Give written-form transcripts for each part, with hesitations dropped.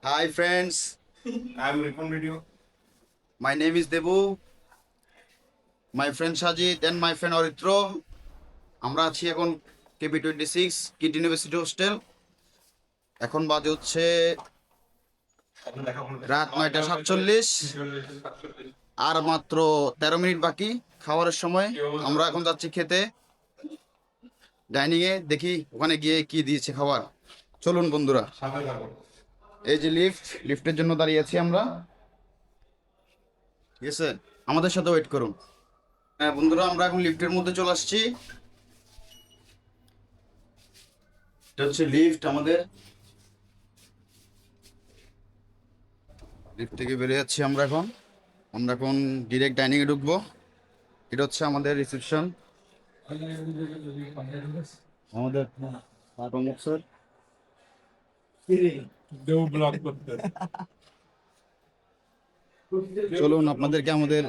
Hi friends, I'm Ripon Video. my name is Debu, my friend Sajid and my friend Oritro. আমরা আছি এখন KP26 kit university hostel. এখন বাজে হচ্ছে রাত 9:47। আর মাত্র 13 মিনিট বাকি খাবারের সময়। আমরা এখন যাচ্ছি খেতে ডাইনিং এ, দেখি ওখানে গিয়ে কি দিয়েছে খাবার। চলুন বন্ধুরা, এই যে লিফটের জন্য দাঁড়িয়ে আছি আমরা। ঠিক আছে, আমাদের সাথে ওয়েট করুন। হ্যাঁ বন্ধুরা, আমরা এখন লিফটের মধ্যে চলে আসছি। এটা হচ্ছে লিফট আমাদের। লিফট থেকে বেরিয়ে যাচ্ছি আমরা এখন ডিরেক্ট ডাইনিং এ ঢুকবো। এটা হচ্ছে আমাদের রিসেপশন। আমাদের প্রমুখ স্যার। দেব ব্লগ করতে। চলুন আপনাদেরকে আমাদের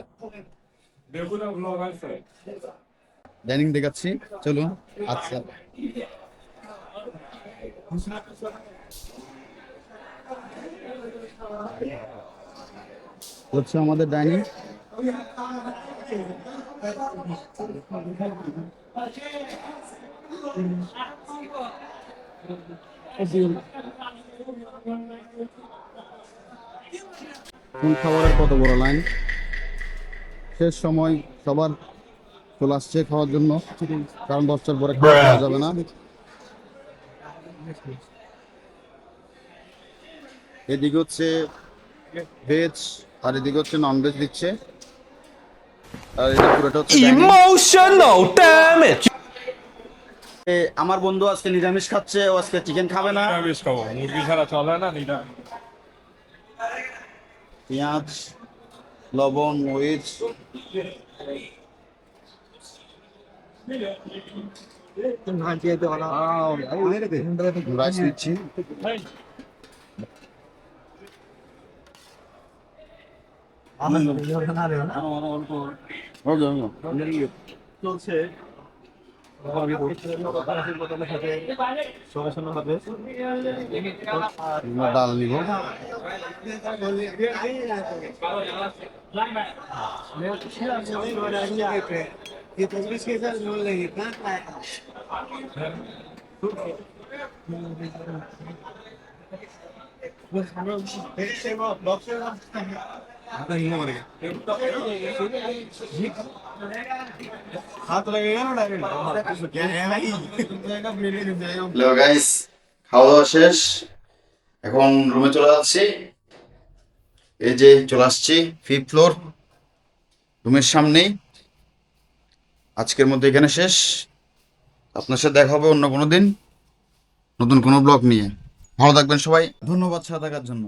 দেবুনা ব্লগ আছে। ডাইনিং দেখাচ্ছি, চলুন। আচ্ছা, হচ্ছে আমাদের ডাইনিং। কোন খাবারের কত বড় লাইন, শেষ সময় সবার চলে আসছে খাওয়ার জন্য, কারণ 10টার পরে খাওয়া যাবে না। এদিকে হচ্ছে ভেজ আর এদিকে হচ্ছে নন ভেজ দিচ্ছে। আর এটা পুরোটা হচ্ছে dining। Emotional damage. আমার বন্ধু আজকে নিরামিষ খাচ্ছে, ও আজকে চিকেন খাবে না। নিরামিষ খাবো, মুরগি ছাড়া চলে না। পেঁয়াজ, লবণ, মরিচ, রাইস দিচ্ছি। চলছে আমরা ডাল নিব। হ্যালো গাইস, খাওয়া দাওয়া শেষ, এখন রুমে চলে যাচ্ছি। এই যে চলে আসছি 5th ফ্লোর, রুমের সামনেই। আজকের মধ্যে এখানে শেষ। আপনার সাথে দেখা হবে অন্য কোনো দিন নতুন কোনো ব্লগ নিয়ে। ভালো থাকবেন সবাই, ধন্যবাদ সাথে থাকার জন্য।